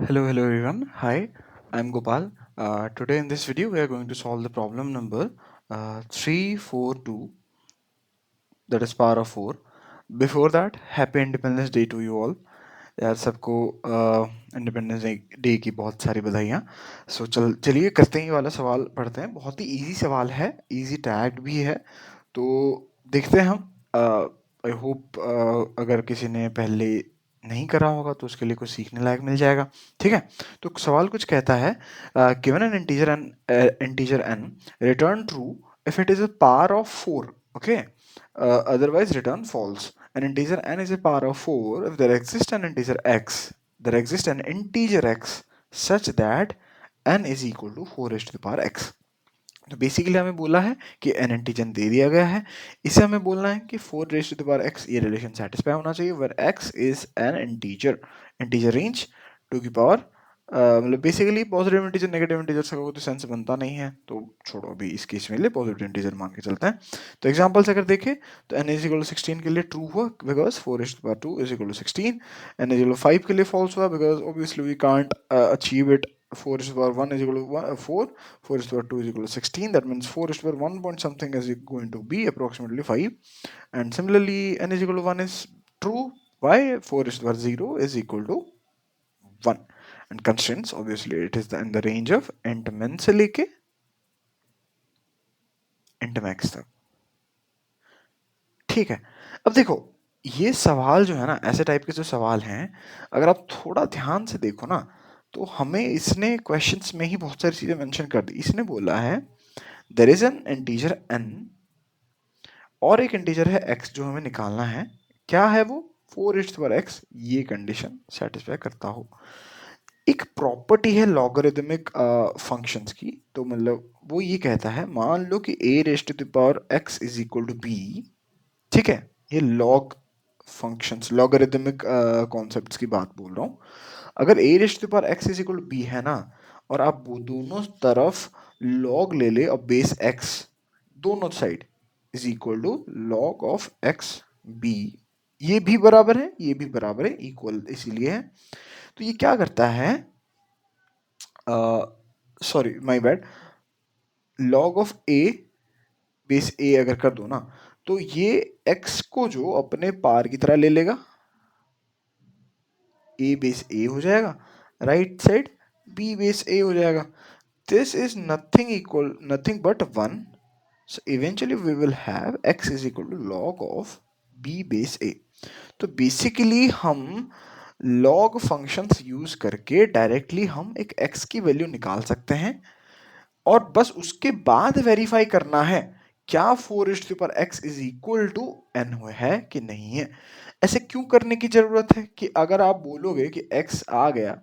Hello everyone. Hi, I'm Gopal. Today in this video, we are going to solve the problem number 342, that is power of 4. Before that, Happy Independence Day to you all. यार सबको independence day की बहुत सारी बधाइयाँ। चलिए करते हैं, ये वाला सवाल पढ़ते हैं। बहुत ही इजी सवाल है, इजी टैग भी है, तो देखते हैं हम। आई होप अगर किसी ने पहले नहीं करा होगा तो उसके लिए कुछ सीखने लायक मिल जाएगा। ठीक है, तो सवाल कुछ कहता है, given an integer n return true if it is a power of 4, okay, otherwise return false. An integer n is a power of 4 if there exists an integer x. There exists an integer x such that n is equal to 4 raised to the power x. तो basically हमें बोला है कि n integer दे दिया गया है, इसे हमें बोलना है कि 4 raise to the power x, ये रिलेशन सेटिस्फाई होना चाहिए where x is an integer range to की पावर, मतलब basically positive integer negative integer का कोई तो सेंस बनता नहीं है, तो छोड़ो, अभी इस केस में लिए पॉजिटिव इंटीजर मान के चलते हैं। तो एग्जांपल से अगर देखें तो n इज इक्वल टू 16 के लिए ट्रू हुआ because 4 raise to the power 2 is equal to 16, n is equal to 5 के लिए फॉल्स हुआ because obviously we can't achieve it, 4 raised to the power 1 is equal to 4, 4 raised to the power 2 is equal to 16. That means 4 raised to the power 1 point something is going to be approximately 5. And similarly, n is equal to 1 is true. Why? 4 raised to the power 0 is equal to 1. And constraints, obviously, it is in the range of int min से लेके int max तक। ठीक है, अब देखो, ये सवाल जो है ना, ऐसे टाइप के जो सवाल हैं, अगर आप थोड़ा ध्यान से देखो ना, तो हमें इसने क्वेश्चंस में ही बहुत सारी चीजें मेंशन कर दी। इसने बोला है there is an integer n और एक इंटीजर है x जो हमें निकालना है। क्या है वो? 4 raised to the power x, ये कंडीशन सेटिस्फाई करता हो। एक प्रॉपर्टी है लॉगरिदमिक फंक्शंस की, तो मतलब वो ये कहता है, मान लो कि a raised to the power x is equal to b। ठीक है, ये लॉग फंक्शंस, लॉगरिदमिक कॉन्सेप्ट्स की बात बोल रहा हूँ। अगर a raised to the power x is equal to b है ना, और आप वो दोनों तरफ लॉग ले ले और बेस x दोनों side is equal to log of x b, ये भी बराबर है, ये भी बराबर है, इक्वल इसीलिए है। तो ये क्या करता है, sorry my bad, log of a base a अगर कर दो ना, तो ये x को जो अपने पार की तरह ले लेगा, a बेस a हो जाएगा, right side b base a हो जाएगा। This is nothing but 1, so eventually we will have x is equal to log of b base a। तो बेसिकली हम log फंक्शंस यूज करके डायरेक्टली हम एक x की वैल्यू निकाल सकते हैं, और बस उसके बाद वेरीफाई करना है क्या 4 raised to the power x is equal to n है कि नहीं है। ऐसे क्यों करने की जरूरत है कि अगर आप बोलोगे कि x आ गया,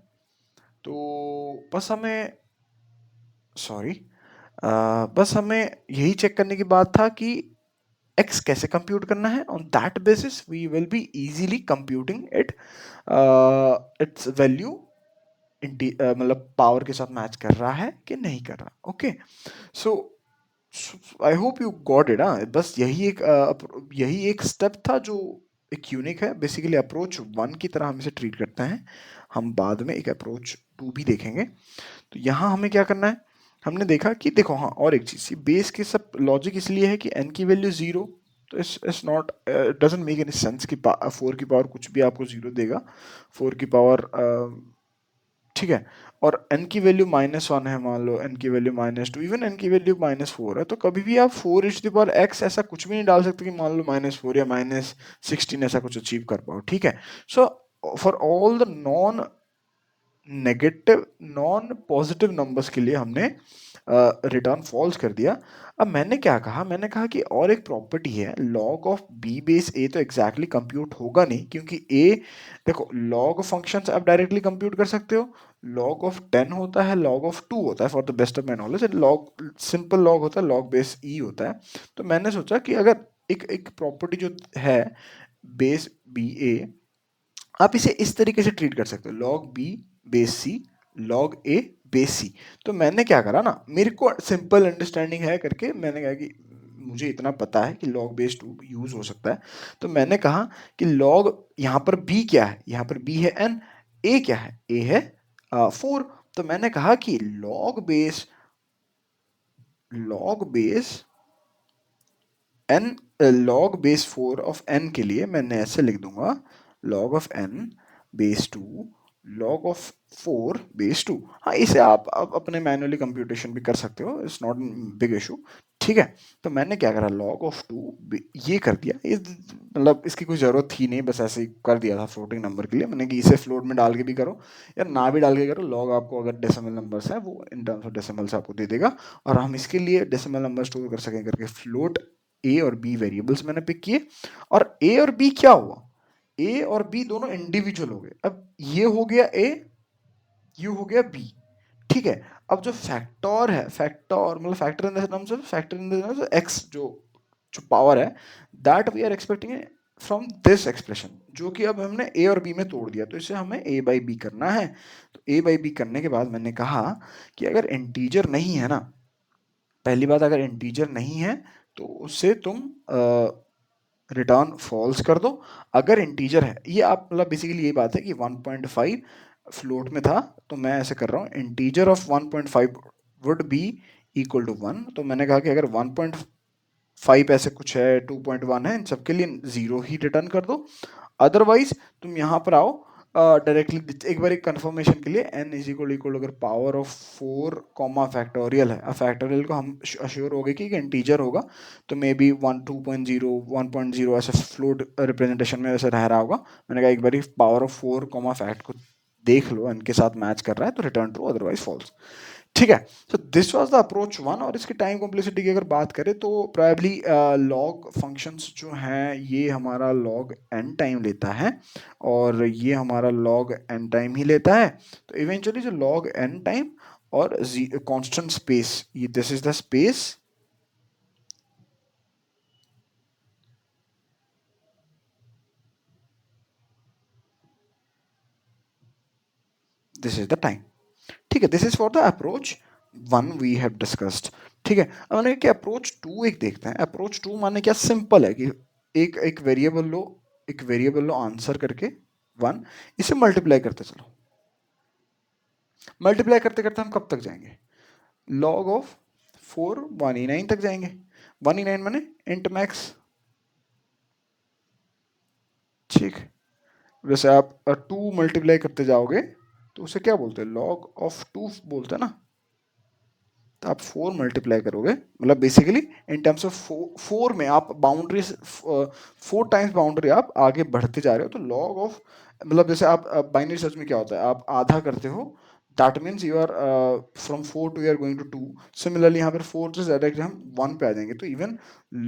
तो बस हमें, सॉरी, बस हमें यही चेक करने की बात था कि x कैसे कंप्यूट करना है। On that basis we will be easily computing it, its value मतलब पावर के साथ मैच कर रहा है कि नहीं कर रहा। Okay, so I hope you got it. बस यही एक स्टेप था जो एक यूनिक है। बेसिकली अप्रोच 1 की तरह हम इसे ट्रीट करते हैं, हम बाद में एक अप्रोच 2 भी देखेंगे। तो यहाँ हमें क्या करना है, हमने देखा कि देखो, हाँ, और एक चीज़, बेस के सब लॉजिक इसलिए है कि n की वैल्यू 0, तो it's not, doesn't make any sense कि 4 की पावर कुछ भी आपको 0 देगा, 4 की पावर, ठीक है, और n की वैल्यू -1 है, मान लो n की वैल्यू -2, इवन n की वैल्यू -4 है, तो कभी भी आप 4 raised to the power x ऐसा कुछ भी नहीं डाल सकते कि मान लो -4 या -16 ऐसा कुछ अचीव कर पाओ। ठीक है, so for all the non positive numbers के लिए हमने रिटर्न फॉल्स कर दिया। अब मैंने क्या कहा, मैंने कहा कि और एक प्रॉपर्टी है log of b base a, तो एग्जैक्टली कंप्यूट होगा नहीं, क्योंकि a, देखो, लॉग फंक्शंस आप डायरेक्टली कंप्यूट कर सकते हो, लॉग ऑफ 10 होता है, लॉग ऑफ 2 होता है, for the best of my knowledge, and log simple log होता है, लॉग बेस e होता है। तो मैंने सोचा कि अगर एक एक प्रॉपर्टी जो है बेस बी ए, आप इसे इस तरीके से ट्रीट कर सकते हो, log B base C, log ए बेस सी। तो मैंने क्या करा ना, मेरे को सिंपल अंडरस्टैंडिंग है करके मैंने कहा कि मुझे इतना पता है कि लॉग बेस 2 यूज हो सकता है, तो मैंने कहा कि लॉग, यहाँ पर b क्या है, यहाँ पर b है n, a क्या है, a है 4। तो मैंने कहा कि log base n, log base 4 of n के लिए मैंने ऐसे लिख दूंगा, log of n base 2 log of 4 base 2। हाँ, इसे आप अपने मैनुअली कंप्यूटेशन भी कर सकते हो, इट्स नॉट बिग इशू। ठीक है, तो मैंने क्या करा, लॉग ऑफ 2 ये कर दिया, मतलब इसकी कोई ज़रूरत थी नहीं, बस ऐसे ही कर दिया था फ्लोटिंग नंबर के लिए। मैंने कि इसे फ्लोट में डाल के भी करो या ना भी डाल के करो, लॉग आपको अगर डेसिमल नंबर्स है वो इन टर्म्स ऑफ डेसिमल से आपको दे देगा। और हम इसके लिए डेसिमल नंबर स्टोर कर सकें करके फ्लोट ए और बी वेरिएबल्स मैंने पिक किए। और ए और बी क्या हुआ, ए और बी दोनों इंडिविजुअल हो गए। अब ये हो गया ए, ये हो गया बी। ठीक है, अब जो फैक्टर है, फैक्टर मतलब factor in the terms of, factor in the terms of x, जो जो पावर है, that we are expecting from this expression, जो कि अब हमने ए और बी में तोड़ दिया। तो इसे हमें ए बाई बी करना है। तो ए बाई बी करने के बाद मैंने कहा कि अगर इंटीजर नहीं है ना, पहली बात, अगर इंटीजर नहीं है तो उससे तुम रिटर्न फॉल्स कर दो। अगर इंटीजर है, ये आप मतलब बेसिकली यही बात है कि 1.5 फ्लोट में था, तो मैं ऐसे कर रहा हूँ, integer of 1.5 would be equal to 1। तो मैंने कहा कि अगर 1.5 ऐसे कुछ है, 2.1 है, इन सबके लिए 0 ही रिटर्न कर दो। अदरवाइज तुम यहाँ पर आओ डायरेक्टली, एक बार एक कंफर्मेशन के लिए, n इज इक्वल अगर पावर ऑफ 4 कॉमा फैक्टोरियल है, अब फैक्टोरियल को हम अश्योर हो गए कि एक इंटीजर होगा, तो मे बी 2.0 1.0 ऐसे फ्लोट रिप्रेजेंटेशन में वैसे रह रहा होगा। मैंने कहा एक बार पावर ऑफ 4 कॉमा फैक्ट को देख लो, n के साथ मैच कर रहा है तो रिटर्न ट्रू, अदरवाइज फॉल्स। ठीक है, तो दिस वाज द अप्रोच 1। और इसकी टाइम कॉम्प्लेक्सिटी की अगर बात करें तो प्रोबेबली लॉग फंक्शंस जो हैं ये हमारा लॉग n टाइम लेता है, और ये हमारा लॉग n टाइम ही लेता है। तो इवेंचुअली जो लॉग n टाइम और कांस्टेंट स्पेस, ये this is the space, this is the time. ठीक है, this is for the approach 1 we have discussed. ठीक है, अब मैंने कि अप्रोच 2 एक देखते हैं। अप्रोच 2 माने क्या, सिंपल है कि एक एक वेरिएबल लो, एक वेरिएबल लो आंसर करके 1, इसे मल्टीप्लाई करते चलो। मल्टीप्लाई करते करते हम कब तक जाएंगे, लॉग ऑफ 4 199 तक जाएंगे। 199 माने इंट मैक्स। ठीक, वैसे आप 2 मल्टीप्लाई करते जाओगे तो उसे क्या बोलते हैं, लॉग ऑफ 2 बोलते हैं ना। तो आप 4 मल्टीप्लाई करोगे, मतलब बेसिकली इन टर्म्स ऑफ 4 में आप बाउंड्री 4 टाइम्स बाउंड्री आप आगे बढ़ते जा रहे हो। तो लॉग ऑफ, मतलब जैसे आप बाइनरी सर्च में क्या होता है, आप आधा करते हो, that means you are from 4 to you are going to 2। Similarly यहाँ पर 4 से डायरेक्टली हम 1 पे आ जाएंगे। तो even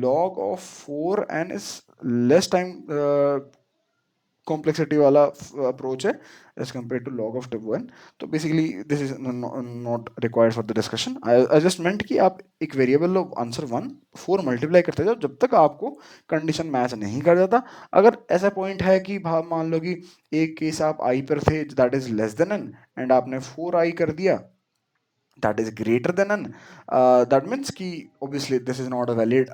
log of 4 N is less time complexity वाला अप्रोच है as compare to log of one. तो basically this is not required for the discussion. I just meant कि आप एक वेरिएबल लो आंसर 1, 4 मल्टीप्लाई करते जाओ जब तक आपको कंडीशन मैच नहीं कर जाता। अगर ऐसा पॉइंट है कि मान लो कि एक केस आप आई पर थे that is less than n, and आपने 4i कर दिया that is greater than n, that means ki obviously this is not a valid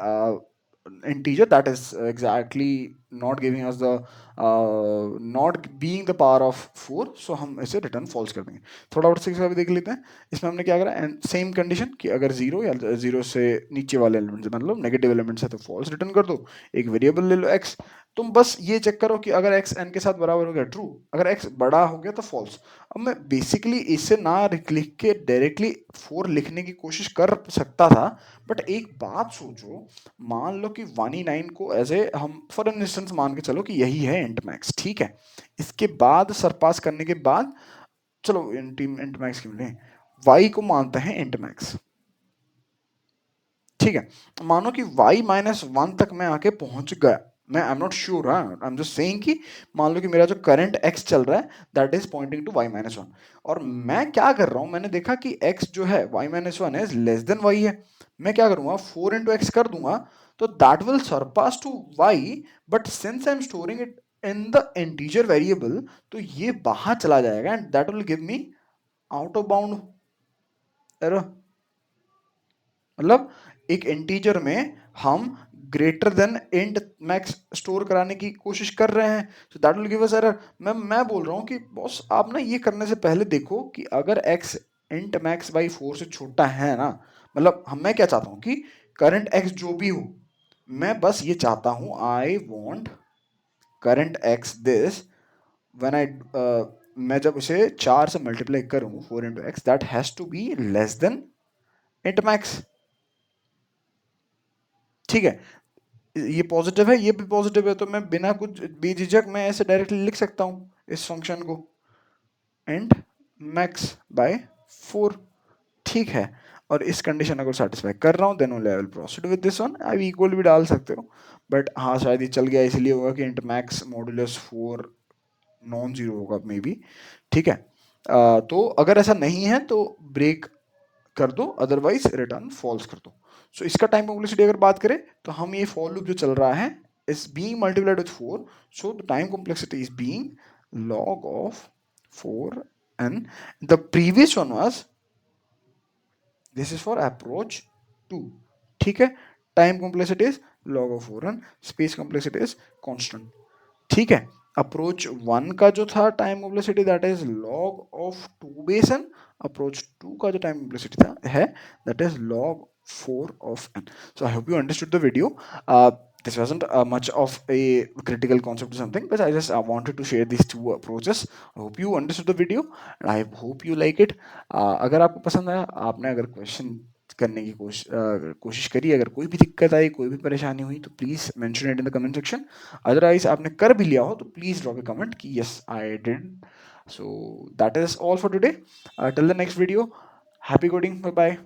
integer, that is exactly not giving us the not being the power of 4, so हम इसे return false कर देंगे। थोड़ा और six का भी देख लेते हैं। इसमें हमने क्या करा, सेम कंडीशन कि अगर जीरो या जीरो से नीचे वाले एलिमेंट मतलब नेगेटिव एलिमेंट्स है तो फॉल्स रिटर्न कर दो। एक वेरिएबल ले लो x, तुम बस ये चेक करो कि अगर x n के साथ बराबर हो गया ट्रू, अगर x बड़ा हो गया तो फॉल्स। अब मैं बेसिकली इसे ना लिख के डायरेक्टली 4 लिखने की कोशिश कर सकता था, बट एक बात सोचो, मान लो कि 199 को ऐसे हम फॉर एन इंस्टेंस मान के चलो कि यही है इंट मैक्स। ठीक है, इसके बाद सरपास करने के बाद चलो इंट मैक्स क्यों लें, y को मानते हैं इंट मैक्स। ठीक है, मानो कि y -1 तक मैं आके पहुंच गया, मैं आई एम नॉट श्योर, हाँ आई एम जस्ट सेइंग कि मान लो कि मेरा जो करंट x चल रहा है that is pointing to y-1, और मैं क्या कर रहा हूं, मैंने देखा कि x जो है y-1 is less then y है। मैं क्या करूंगा, 4 इंटू एक्स कर दूंगा, तो that will surpass to y, but since I am storing it in the integer variable, तो ये बाहर चला जाएगा and that will give me out of bound error. मतलब एक इंटीजर में हम greater than int max store कराने की कोशिश कर रहे हैं, so that will give us error. मैं बोल रहा हूँ कि बॉस आप ना ये करने से पहले देखो कि अगर x इंट मैक्स बाई 4 से छोटा है ना, मतलब मैं क्या चाहता हूँ कि करंट x जो भी हो, मैं बस ये चाहता हूँ I want current x this when I मैं जब उसे 4 से मल्टीप्लाई करूँ 4 into x, that has to be less than int max. ठीक है, ये पॉजिटिव है, ये भी पॉजिटिव है, तो मैं बिना कुछ बेझिझक मैं ऐसे डायरेक्टली लिख सकता हूँ इस फंक्शन को, इंट मैक्स बाय 4। ठीक है, और इस कंडीशन अगर सेटिस्फाई कर रहा हूँ then only I will proceed with this one. आप इक्वल भी डाल सकते हो, बट हाँ शायद ये चल गया इसलिए होगा कि int max modulus 4 non zero होगा मे बी। ठीक है, तो अगर ऐसा नहीं है तो ब्रेक कर दो, अदरवाइज रिटर्न फॉल्स कर दो। सो इसका टाइम कॉम्प्लेक्सिटी अगर बात करें तो हम ये फॉर लूप जो चल रहा है is being multiplied with 4, so the time complexity is being log of 4 and the previous one was this is for approach 2। ठीक है, time complexity is log of 4 and space complexity is constant. ठीक है, approach 1 का जो था time complexity that is log of 2 base n, approach 2 का जो time complexity था है that is log 4 of n। So I hope you understood the video. This wasn't much of a critical concept or something, but I just wanted to share these two approaches. I hope you understood the video and I hope you like it. अगर आपको पसंद आया, आपने अगर question करने की कोशिश करी, अगर कोई भी दिक्कत आई, कोई भी परेशानी हुई तो please mention it in the comment section. Otherwise आपने कर भी लिया हो तो प्लीज़ ड्रॉप ए कमेंट कि yes I did. So that is all for today, till the next video, happy coding, bye bye.